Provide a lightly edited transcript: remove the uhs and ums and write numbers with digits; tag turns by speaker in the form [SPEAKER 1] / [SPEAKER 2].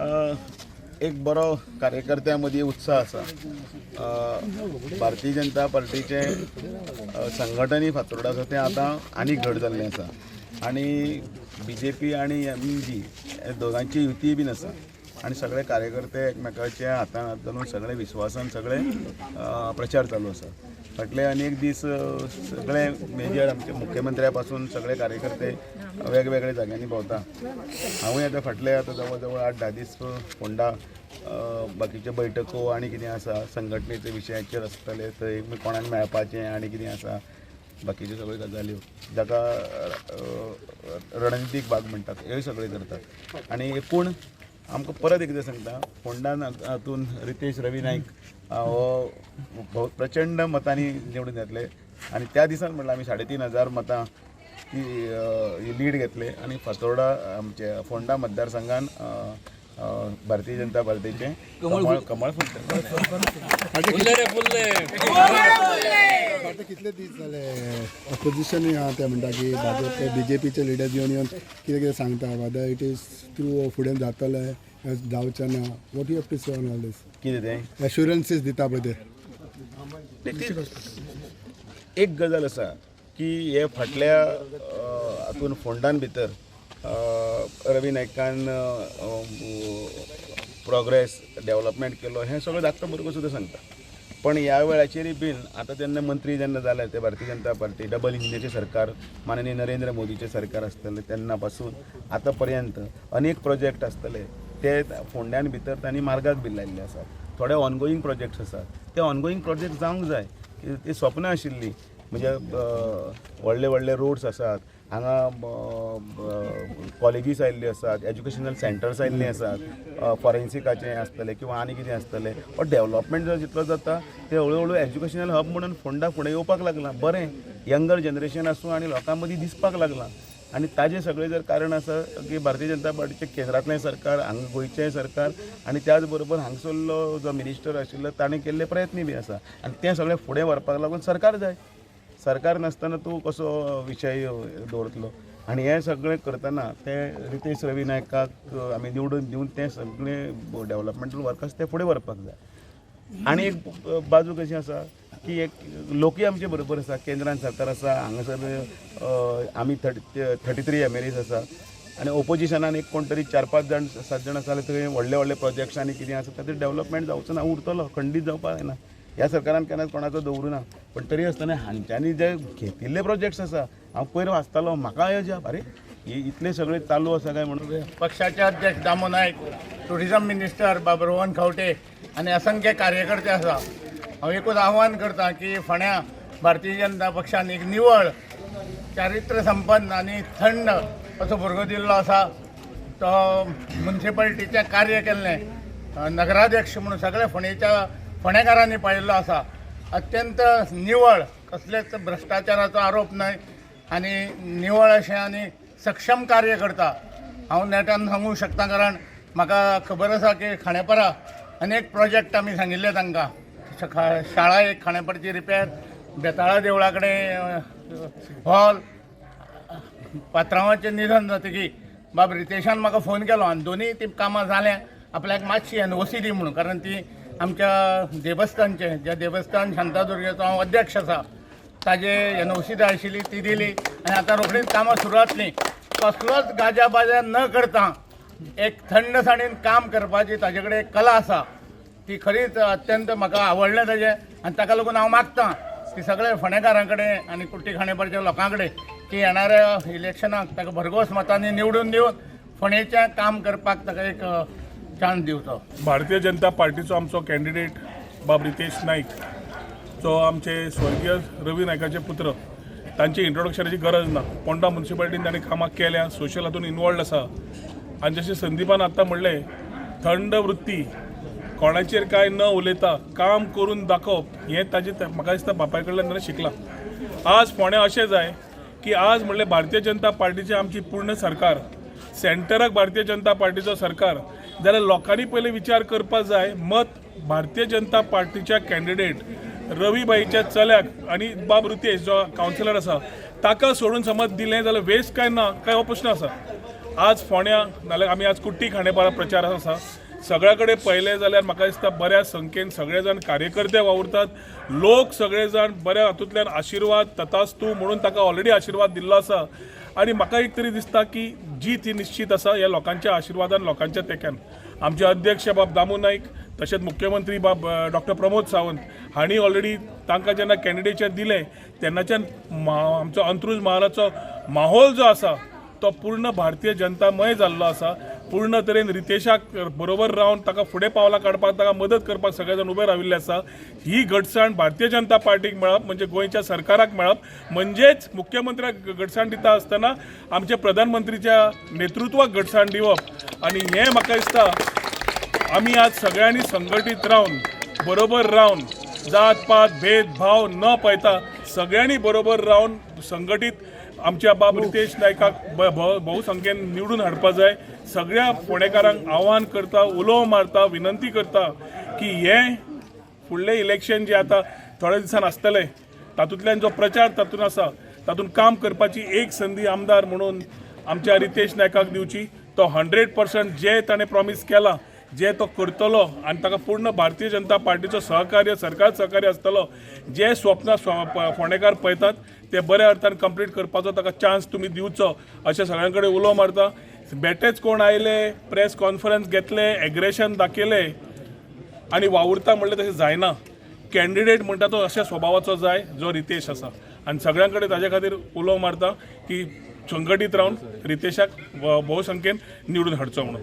[SPEAKER 1] एक बरो कार्यकर्त्यां मदीं उत्साह आसा। भारतीय जनता पार्टीचे संघटन फातोर्डा आसा तें आतां आनी घट जाल्लें आसा आनी BJP आनी MG हे दोगांची युती बीन आसा आनी सगळे कार्यकर्ते एकमेकाचे हातान हात घालून सगळे विश्वासान सगळे प्रचार चालू आसा। फाटले अनेक दीस सगळे मेजर आमचे मुख्यमंत्र्या पासून सगळे कार्यकर्ते वेगवेगळ्या जाग्यांनी भोंवता। हांवूय आतां फाटले जवळ जवळ 8-10 दीस फोंडा बाकीच्यो बैठको आनी कितें आसा संघटनेच्या विशयाचेर आसतले, थंय कोणाक मेळपाचें आनी कितें आसा बाकीच्यो सगळ्यो गजाल्यो जाका रणनीतीक भाग म्हणटात ह्योय सगळे करतात। आनी एकूण आमकां परत एकदां सांगता, फोंडान हातून रितेश रवी नाईक हो प्रचंड मतांनी निवडून येतले आनी त्या दिसान म्हणल्यार आमी 3,500 मतां ही लीड घेतले आनी फातोर्डा आमचे फोंडा मतदारसंघान भारतीय जनता पार्टीचे कमळ
[SPEAKER 2] फुलले। कितले दीस जाले ऑपोजिशन आहा ते म्हणटा की भाजप BJPचे लिडर्स येवन कितें कितें सांगता, वदर इट इज थ्रू फुडें जातलें जावचें ना, what you have to say on all this?
[SPEAKER 1] कितें तें
[SPEAKER 2] एश्युरन्सीस दिता पळय ते
[SPEAKER 1] एक गजाल आसा की हे फाटल्या हातून फोंडान भितर रवी नायकान प्रोग्रेस डेव्हलपमेंट केलो हें सगळें धाकटो भुरगो सुद्दां सांगता। पण ह्या वेळाचेरय बीन आतां तेन्ना मंत्री जेन्ना जाले ते भारतीय जनता पार्टी डबल इंजिनाचें सरकार माननीय नरेंद्र मोदीचें सरकार आसतलें तेन्ना पासून आतां पर्यंत अनेक प्रोजेक्ट आसतले ते फोंड्यान भितर तांणी मार्गाक बीन लायिल्ले आसात। थोडे ऑनगोईंग प्रोजेक्ट्स आसात ते ऑनगोईंग प्रोजेक्ट जावंक जाय, ती स्वप्नां आशिल्लीं म्हणजे व्हडले व्हडले रोड्स आसात हांगा कॉलेजीस आयिल्ल्यो आसात, एज्युकेशनल सेंटर्स आयिल्लीं आसात, फॉरेन्सिकाचें आसतलें किंवा आनी कितें आसतलें। हो डेव्हलपमेंट जो जितलो जाता ते हळू हळू एज्युकेशनल हब म्हणून फोंडा फुडें येवपाक लागलां, बरें यंगर जनरेशन आसूं आनी लोकां मदीं दिसपाक लागलां। आनी ताजें सगळें जर कारण आसा की भारतीय जनता पार्टीचें केंद्रांतलें सरकार हांगा गोंयचें सरकार आनी त्याच बरोबर हांगसरलो जो मिनिस्टर आशिल्लो ताणें केल्ले प्रयत्न बी आसा आनी तें सगळें फुडें व्हरपाक लागून सरकार जाय। सरकार नासतना तूं कसो विशय दवरतलो आनी हें सगळें करतना ते रितेश रवी नायकाक आमी निवडून दिवन तें सगळें डेव्हलपमेंटल वर्कर्स ते फुडें व्हरपाक जाय। आनी एक बाजू कशी आसा की एक लोकूय आमचे बरोबर आसा, केंद्रान सरकार आसा, हांगासर आमी 33 MLAs आसा आनी ओपोजिशनान एक कोण तरी 4-5 जाण 7 जाण आसा जाल्यार थंय व्हडले व्हडले प्रोजेक्ट्स आनी कितें आसा ताचेर डेव्हलपमेंट जावचो ना, उरतलो, खंडीत जावपाक जायना। ह्या सरकारान केन्नाच कोणाचो दवरूना, पण तरी आसतना हांच्यांनी जे घेतिल्ले प्रोजेक्ट्स आसा हांव पयर वाचतालो म्हाका अजाप, अरे इतले सगळे चालू आसा काय म्हणून।
[SPEAKER 3] पक्षाचे अध्यक्ष दामो नायक, टुरिझम मिनिस्टर बाबुराव खंवटे आनी असंख्य कार्यकर्ते आसा। हांव एकूच आव्हान करता की फाण्यां भारतीय जनता पक्षान एक निवळ चारित्र्य संपन्न आनी थंड असो भुरगो दिल्लो आसा, तो म्युनिसिपालिटीचें कार्य केल्लें नगराध्यक्ष म्हणून सगळे फोंडेकारांनी पळयल्लो आसा। अत्यंत निवळ, कसलेच भ्रश्टाचाराचो आरोप न्हय आनी निवळ अशें आनी सक्षम कार्य करता। हांव नेटान सांगूंक शकता कारण म्हाका खबर आसा की खांडेपारा अनेक प्रोजेक्ट आमी सांगिल्ले तांकां, शाळा एक खांडेपारची रिपेर, बेताळा देवळा कडेन हॉल, पात्रांवाचें निधन जातकीर बाब रितेशान म्हाका फोन केलो आनी दोनूय ती कामां जाल्या, आपल्याक मातशी NOC दी म्हणून, कारण ती आमच्या देवस्थानचे जे देवस्थान शांतादुर्गेचो हांव अध्यक्ष आसा ताजे NOC जाय आशिल्ली ती दिली आनी आतां रोखडीच कामां सुरू जातलीं। कसलोच गाजा बाजा न करता एक थंडसाणीन काम करपाची ताजे कडेन कला आसा, ती खरीच अत्यंत म्हाका आवडलें ताजें आनी ताका लागून हांव मागतां की सगळे फोंडेकारां कडेन आनी कुट्टी खांडेपारच्या लोकां कडेन की येणाऱ्या इलेक्शनाक ताका भरघोस मतांनी निवडून दिवन फोंडेचें काम करपाक ताका एक चान्स दिवचो।
[SPEAKER 4] भारतीय जनता पार्टीचो आमचो कॅन्डिडेट बाब रितेश नाईक जो आमचे स्वर्गीय रवी नायकाचे पुत्र, तांची इंट्रोडक्शनाची गरज ना। पोंडा म्युनिसिपालिटीन ताणें कामां केल्या, सोशल हातून इनवॉल्ड आसा आनी जशें संदीपान आतां म्हणलें थंड वृत्ती, कोणाचेर काय न उलयता काम करून दाखोवप हें ताजें म्हाका दिसता बापाय कडल्यान ताणें शिकलां। आज फोंड्या अशें जाय की आज म्हणलें भारतीय जनता पार्टीचें आमची पूर्ण सरकार, सेंटराक भारतीय जनता पार्टीचो सरकार, जाल्यार लोकांनी पयलीं विचार करपाक जाय मत भारतीय जनता पार्टीच्या कॅन्डिडेट रवीबाईच्या चल्याक आनी बाब रितेश जो कावन्सिलर आसा ताका सोडून समज दिलें जाल्यार वेस्ट काय ना काय हो प्रश्न आसा। आज फोंड्या नाल्यार आमी आज कुट्टी खांडेपारा प्रचारांत आसा सगळ्या कडेन पळयलें जाल्यार म्हाका दिसता बऱ्या संख्येन सगळे जाण कार्यकर्ते वावुरतात लोक सगळे जाण बऱ्या हातूंतल्यान आशिर्वाद तथास्तू म्हणून ताका ऑलरेडी आशिर्वाद दिल्लो आसा आनी म्हाका एक तरी दिसता की जीत ही निश्चित आसा ह्या लोकांच्या आशिर्वादान लोकांच्या तेक्यान आमचे अध्यक्ष बाब दामू नाईक तशेंच मुख्यमंत्री बाब डॉक्टर प्रमोद सावंत हांणी ऑलरेडी तांकां जेन्ना कॅन्डिडेचेर दिलें तेन्नाच्यान आमचो अंत्रुज महालाचो माहोल जो आसा तो पूर्ण भारतीय जनतामय जाल्लो आसा पूर्ण तरेन रितेशाक बरोबर रावन ताका फुडें पावलां काडपाक ताका मदत करपाक सगळे जाण उबे राविल्ले आसा ही घटसाण भारतीय जनता पार्टीक मेळप म्हणजे गोंयच्या सरकाराक मेळप म्हणजेच मुख्यमंत्र्याक घटसाण दिता आसतना आमच्या प्रधानमंत्रीच्या नेतृत्वाक घटसाण दिवप आनी हें म्हाका दिसता आमी आज सगळ्यांनी संघटीत रावन बरोबर रावन जात पात भेदभाव न पळयता सगळ्यांनी बरोबर रावन संघटीत आमच्या बाब रितेश नायकाक भोवसंख्येन निवडून हाडपा जाय सगळ्या फोंडेकारांक आव्हान करता उलोव मारता विनंती करता की हें फुडलें इलेक्शन जें आतां थोड्या दिसान आसतलें तातूंतल्यान जो प्रचार तातूंत आसा तातूंत काम करपाची एक संदी आमदार म्हणून आमच्या रितेश नायकाक दिवची तो 100% जे ताणें प्रॉमीस केला जे तो करतलो आनी ताका पूर्ण भारतीय जनता पार्टीचो सहकार्य सरकार सहकार्य आसतलो जे स्वप्न फोंडेकार पळयतात ते बऱ्या अर्थान कंप्लीट करपाचो ताका चान्स तुमी दिवचो अशें सगळ्यां कडेन उलोव मारता बेटेच कोण आयले प्रेस कॉन्फरन्स घेतले एग्रेशन दाखयले आनी वावुरता म्हणलें तशें जायना कॅन्डिडेट म्हणटा तो अशा स्वभावाचो जाय जो रितेश आसा आनी सगळ्यां कडेन ताजे खातीर उलोव मारता की संघटीत रावन रितेशाक भोवसंख्येन निवडून हाडचो म्हणून